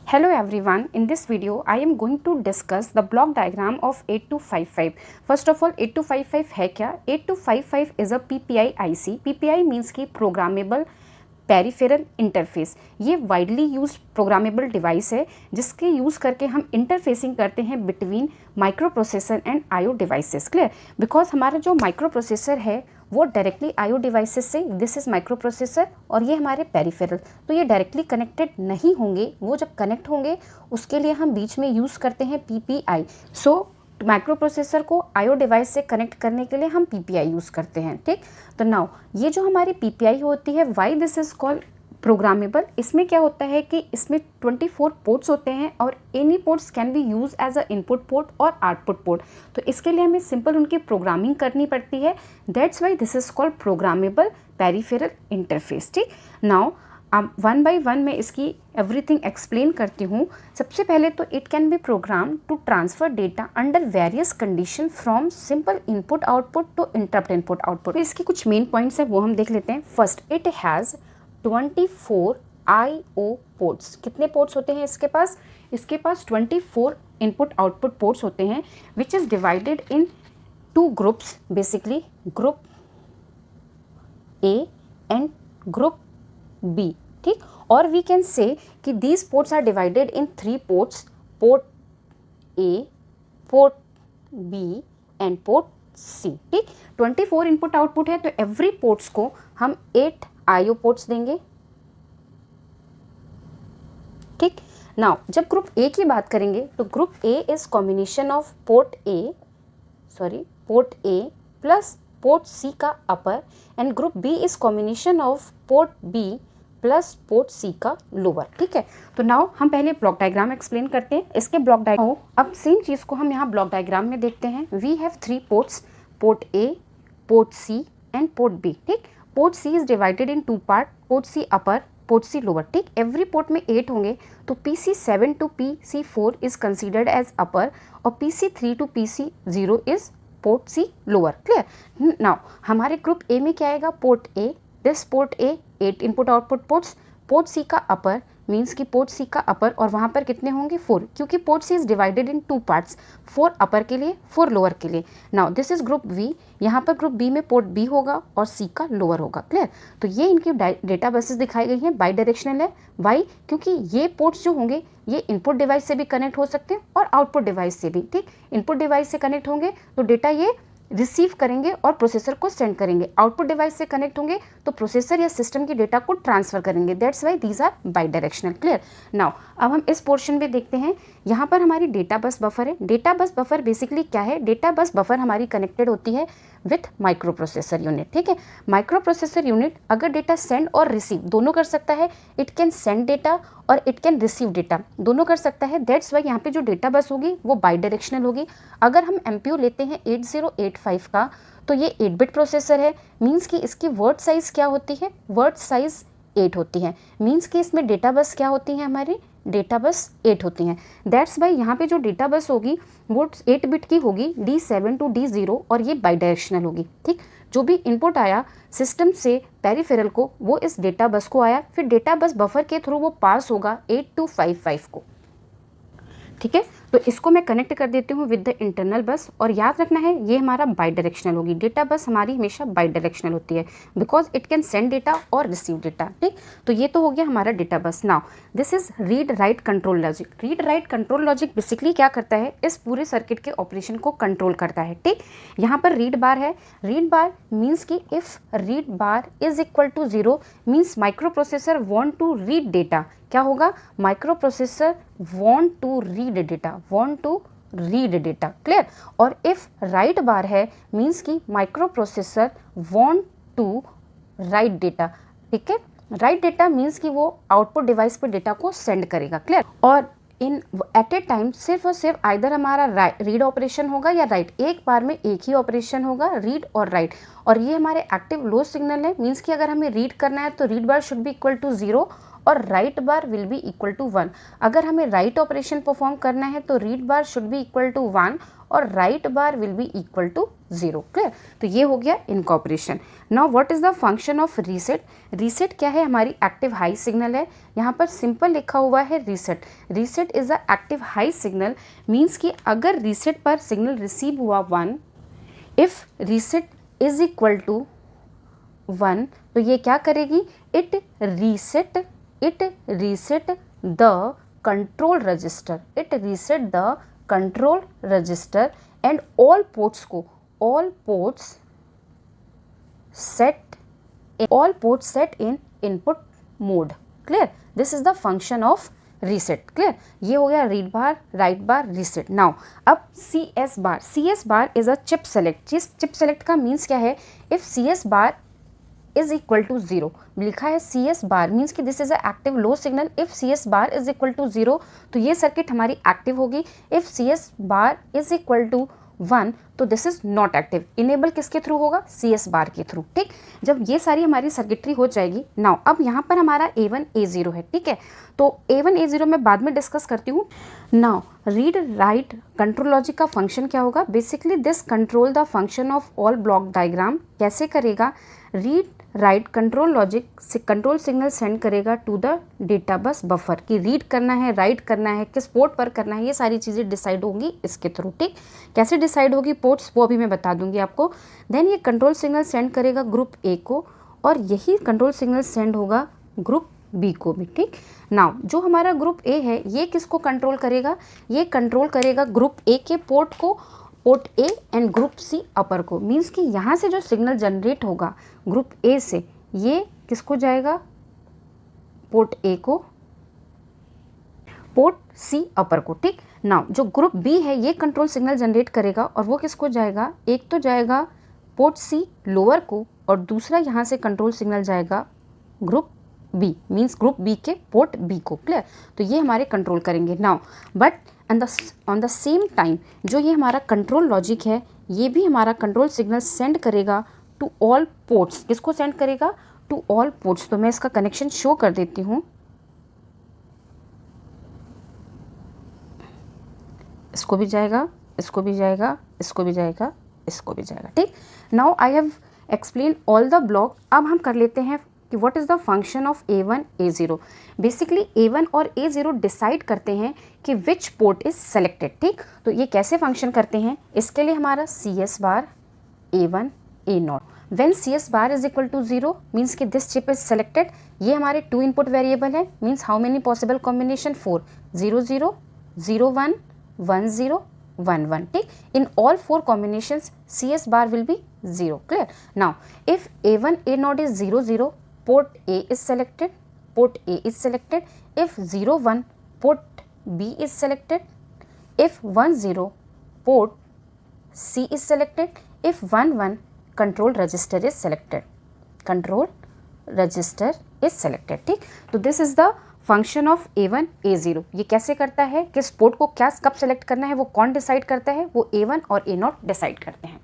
Hello everyone, in this video I am going to discuss the block diagram of 8255. First of all 8255 है क्या? 8255 is a PPI IC. PPI means कि Programmable peripheral interface. ये widely use programmable device है जिसके use करके हम interfacing करते हैं between micro processor and IO devices. Clear? Because हमारा जो माइक्रो प्रोसेसर है वो डायरेक्टली आईओ डिवाइसेस से, दिस इज़ माइक्रो प्रोसेसर और ये हमारे पेरिफेरल, तो ये डायरेक्टली कनेक्टेड नहीं होंगे। वो जब कनेक्ट होंगे उसके लिए हम बीच में यूज़ करते हैं पीपीआई। सो माइक्रो प्रोसेसर को आईओ डिवाइस से कनेक्ट करने के लिए हम पीपीआई यूज़ करते हैं। ठीक, तो नाउ ये जो हमारी पीपीआई होती है, why this is called programmable, इसमें क्या होता है कि इसमें 24 पोर्ट्स होते हैं और any ports can be use as a input port और आउटपुट पोर्ट। तो इसके लिए हमें सिंपल उनकी प्रोग्रामिंग करनी पड़ती है। That's why this is called programmable peripheral interface. ठीक, नाउ अब वन बाय वन मैं इसकी एवरीथिंग एक्सप्लेन करती हूँ। सबसे पहले तो it can be program to transfer data under various condition from simple input output to interrupt input output. तो इसके कुछ मेन पॉइंट्स हैं वो हम देख लेते हैं। First, it has 24 IO ports. कितने पोर्ट्स होते हैं इसके पास? इसके पास 24 इनपुट आउटपुट पोर्ट्स होते हैं which is divided in 2 groups, basically group A and group B। ठीक, और वी कैन से कि these ports are divided in 3 ports, port A, port B and port C। ठीक, 24 इनपुट आउटपुट है तो every ports को हम 8 IO ports देंगे। ठीक, नाउ जब ग्रुप A की बात करेंगे तो group A is combination of port A plus port C का upper and group B is combination of port B plus port C का लोअर। ठीक है, तो नाउ हम पहले ब्लॉक डायग्राम एक्सप्लेन करते हैं। इसके ब्लॉक डायग्राम, अब सेम चीज़ को हम यहाँ ब्लॉक डायग्राम में देखते हैं। We have 3 ports, port A, port C and port B। ठीक, port C is divided in 2 part, port C upper, port C lower. ठीक, एवरी पोर्ट में 8 होंगे तो PC7 to PC4 is considered as upper और PC3 to PC0 is port C lower. Clear? Now हमारे group A में क्या आएगा? Port A, this port A 8 input output ports, port C का अपर मीन्स कि पोर्ट C का अपर और वहाँ पर कितने होंगे? 4, क्योंकि port C is divided in 2 parts, 4 अपर के लिए 4 लोअर के लिए। Now this is group V, यहाँ पर ग्रुप B में पोर्ट B होगा और C का लोअर होगा। क्लियर? तो ये इनकी डेटा बसेस दिखाई गई हैं, बाई डायरेक्शनल है। वाई? क्योंकि ये पोर्ट्स जो होंगे ये इनपुट डिवाइस से भी कनेक्ट हो सकते हैं और आउटपुट डिवाइस से भी। ठीक, इनपुट डिवाइस से कनेक्ट होंगे तो डेटा ये रिसीव करेंगे और प्रोसेसर को सेंड करेंगे, आउटपुट डिवाइस से कनेक्ट होंगे तो प्रोसेसर या सिस्टम की डेटा को ट्रांसफर करेंगे। That's why these are bidirectional. Clear? Now अब हम इस पोर्शन में देखते हैं, यहाँ पर हमारी डेटा बस बफर है। डेटा बस बफर बेसिकली क्या है? डेटा बस बफर हमारी कनेक्टेड होती है विथ माइक्रो प्रोसेसर यूनिट। ठीक है, माइक्रो प्रोसेसर यूनिट अगर डेटा सेंड और रिसीव दोनों कर सकता है, इट कैन सेंड डेटा और इट कैन रिसीव डेटा, दोनों कर सकता है। दैट्स वाई यहाँ पे जो डेटा बस होगी वो बाई डायरेक्शनल होगी। अगर हम MPU लेते हैं 8085 का तो ये 8 बिट प्रोसेसर है, मीन्स कि इसकी वर्ड साइज़ क्या होती है? वर्ड साइज़ 8 होती है, मीन्स कि इसमें डेटा बस क्या होती है? हमारी डेटा बस 8 होती हैं। दैट्स वाई यहाँ पे जो डेटा बस होगी वो 8 बिट की होगी, D7 टू D0, और ये बाई डायरेक्शनल होगी। ठीक, जो भी इनपुट आया सिस्टम से पेरिफेरल को वो इस डेटा बस को आया, फिर डेटा बस बफर के थ्रू वो पास होगा 8255 को। ठीक है, तो इसको मैं कनेक्ट कर देती हूँ विद द इंटरनल बस, और याद रखना है ये हमारा बाई डायरेक्शनल होगी। डेटा बस हमारी हमेशा बाई डायरेक्शनल होती है because it can send data और रिसीव डेटा। ठीक, तो ये तो हो गया हमारा data bus. Now this is read write control logic. Read write control logic basically क्या करता है? इस पूरे सर्किट के ऑपरेशन को कंट्रोल करता है। ठीक, यहाँ पर रीड बार है। रीड बार मीन्स कि if read bar is equal to 0 means microprocessor want to read data. क्या होगा? Microprocessor want to read data। Clear? और इफ राइट बार है मीन्स कि microprocessor want to write data. ठीक है, write data means कि वो output device पर डेटा को सेंड करेगा। क्लियर? और इन एट ए टाइम सिर्फ और सिर्फ आइदर हमारा रीड ऑपरेशन होगा या राइट, एक बार में एक ही ऑपरेशन होगा, रीड और राइट। और ये हमारे एक्टिव लो सिग्नल है, मीन्स कि अगर हमें रीड करना है तो read bar should be equal to 0 और write bar will be equal to 1। अगर हमें राइट ऑपरेशन परफॉर्म करना है तो read bar should be equal to 1 और write bar will be equal to 0। Clear? तो ये हो गया incorporation. Now what is the function of reset? Reset क्या है? हमारी एक्टिव हाई सिग्नल है। यहाँ पर सिंपल लिखा हुआ है reset. Reset is a active high signal, means कि अगर रीसेट पर सिग्नल रिसीव हुआ 1, if reset is equal to 1, तो ये क्या करेगी? It reset the control register. It reset the control register and all ports set in input mode. Clear? This is the function of reset. Clear? ये हो गया read bar, write bar, reset. Now अब CS bar is a chip select. Chip select का means क्या है? If CS bar is equal to 0, लिखा है CS bar means कि this is a active low signal. If CS bar is equal to 0 तो ये circuit हमारी active होगी। If CS bar is equal to 1 तो this is not active. Enable किसके through होगा? CS बार के through. ठीक, जब ये सारी हमारी सर्किटरी हो जाएगी। नाउ अब यहाँ पर हमारा A1 A0 है। ठीक है, तो A1 A0 मैं बाद में डिस्कस करती हूँ। Now read write control logic का फंक्शन क्या होगा? Basically this control the function of all block diagram. कैसे करेगा? रीड राइट कंट्रोल लॉजिक से कंट्रोल सिग्नल सेंड करेगा to the data bus buffer, कि रीड करना है, राइट करना है, किस पोर्ट पर करना है, ये सारी चीज़ें डिसाइड होंगी इसके थ्रू। ठीक, कैसे डिसाइड होगी पोर्ट्स वो अभी मैं बता दूंगी आपको। देन ये कंट्रोल सिग्नल सेंड करेगा ग्रुप ए को, और यही कंट्रोल सिग्नल सेंड होगा ग्रुप बी को भी। ठीक, नाउ जो हमारा ग्रुप ए है ये किसको कंट्रोल करेगा? ये कंट्रोल करेगा ग्रुप ए के पोर्ट को, port A and group C upper को। मीन्स कि यहाँ से जो सिग्नल जनरेट होगा ग्रुप ए से, ये किसको जाएगा? पोर्ट ए को, पोर्ट सी अपर को। ठीक, नाउ जो ग्रुप बी है ये कंट्रोल सिग्नल जनरेट करेगा, और वो किसको जाएगा? एक तो जाएगा पोर्ट सी लोअर को, और दूसरा यहाँ से कंट्रोल सिग्नल जाएगा group B, means group B के पोर्ट बी को। क्लियर? तो ये हमारे कंट्रोल करेंगे। Now but on the same time जो ये हमारा कंट्रोल लॉजिक है ये भी हमारा कंट्रोल सिग्नल सेंड करेगा टू ऑल पोर्ट्स। किसको सेंड करेगा? To all ports. तो मैं इसका कनेक्शन शो कर देती हूँ। इसको भी जाएगा, इसको भी जाएगा, इसको भी जाएगा, इसको भी जाएगा। ठीक, now I have explain all the block. अब हम कर लेते हैं कि what is the function of A1 A0। Basically A1 और A0 डिसाइड करते हैं कि विच पोर्ट इज सेलेक्टेड। ठीक, तो ये कैसे फंक्शन करते हैं? इसके लिए हमारा CS bar A1 A0 when CS bar is equal to 0 means कि दिस चिप इज सेलेक्टेड। ये हमारे 2 इनपुट वेरिएबल है, means how many possible combination? 4, 0 0 0 1 1 0 1 1। ठीक, in all 4 combinations CS bar will be 0. Clear? Now if A1 A0 is 0 0, port A is selected, port A is selected. If 0 1, port B is selected. If 1 0, port C is selected. If 1 1, control register is selected. Control register is selected. ठीक, तो this is the function of A1 A0। ये कैसे करता है? किस port को क्या कब सेलेक्ट करना है वो कौन डिसाइड करता है? वो A1 और A0 डिसाइड करते हैं।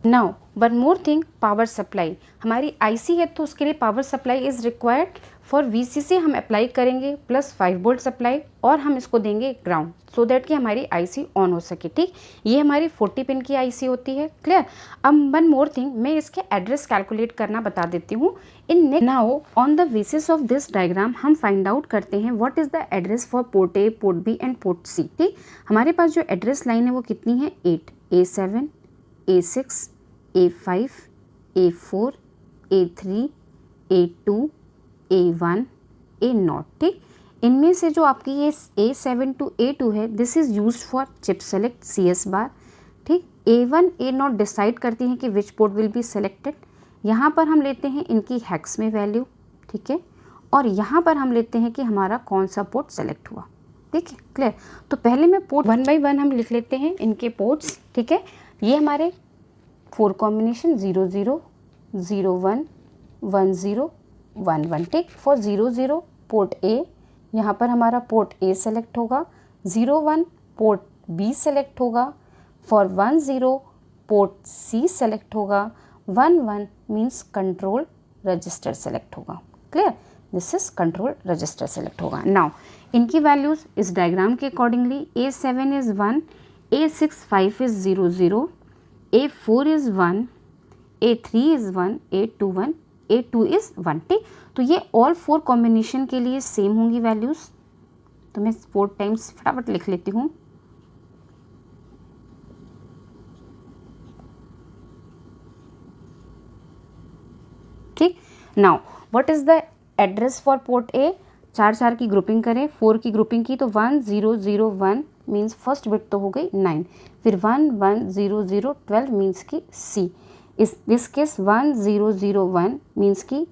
Now one more thing, power supply. हमारी IC है तो उसके लिए power supply is required. For VCC हम अप्लाई करेंगे +5 वोल्ट सप्लाई, और हम इसको देंगे ग्राउंड, सो दैट कि हमारी IC ऑन हो सके। ठीक, ये हमारी 40 पिन की IC होती है। क्लियर? अब वन मोर थिंग, मैं इसके एड्रेस कैलकुलेट करना बता देती हूँ। In now on the basis of this diagram हम फाइंड आउट करते हैं what is the address for port A, port B and port C। ठीक, हमारे पास जो एड्रेस लाइन है वो कितनी है? 8, A7, A6, A5, A4, A3, A2, A1, A0। ठीक, इनमें से जो आपकी ये A7 to A2 है this is used for chip select CS बार। ठीक, A1 A0 डिसाइड करती हैं कि विच पोर्ट विल बी सेलेक्टेड। यहाँ पर हम लेते हैं इनकी हेक्स में वैल्यू। ठीक है, और यहाँ पर हम लेते हैं कि हमारा कौन सा पोर्ट सेलेक्ट हुआ। ठीक है, क्लियर? तो पहले मैं पोर्ट 1 by 1 हम लिख लेते हैं इनके पोर्ट्स। ठीक है, ये हमारे 4 कॉम्बिनेशन 0 0 0 1 1 0 1 1। ठीक, फॉर 0 0 पोर्ट A, यहाँ पर हमारा पोर्ट A सेलेक्ट होगा। 0 1 पोर्ट B सेलेक्ट होगा। फॉर 1 0 पोर्ट C सेलेक्ट होगा। 1 1 मीन्स कंट्रोल रजिस्टर सेलेक्ट होगा। Clear? This is control register select होगा। नाउ इनकी वैल्यूज इस डायग्राम के accordingly A7 is 1, A6 5 is 0 0, A4 is 1, A3 is 1, A2 1, A2 is 1, ठीक। तो ये ऑल 4 कॉम्बिनेशन के लिए सेम होंगी वैल्यूज़। तो मैं 4 टाइम्स फटाफट लिख लेती हूँ। ठीक। Now what is the address for port A? 4 की ग्रुपिंग करें, 4 की ग्रुपिंग की तो 1 0 0 1 मीन्स फर्स्ट बिट तो हो गई 9, फिर 1 1 0 0 12 मीन्स की सी। इस दिस केस 1 0 0 1 मीन्स की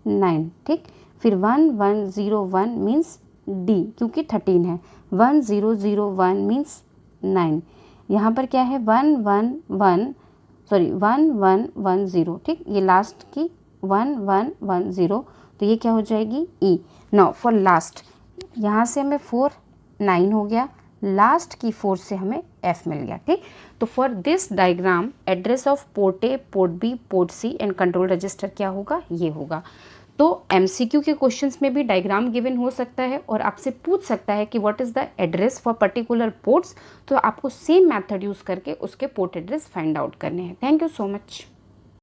9, ठीक। फिर 1 1 0 1 मीन्स डी, क्योंकि 13 है। 1 0 0 1 मीन्स 9। यहाँ पर क्या है 1 1 1 1 0, ठीक। ये लास्ट की 1 1 1 0, तो ये क्या हो जाएगी ई। नाउ फॉर लास्ट, यहाँ से हमें 4 9 हो गया, लास्ट की 4 से हमें एफ मिल गया, ठीक। तो for this diagram address of port A, port B, port C and control register क्या होगा, ये होगा। तो MCQ के क्वेश्चंस में भी डायग्राम गिवन हो सकता है और आपसे पूछ सकता है कि what is the address for particular ports, तो आपको सेम मेथड यूज़ करके उसके पोर्ट एड्रेस फाइंड आउट करने हैं। Thank you so much.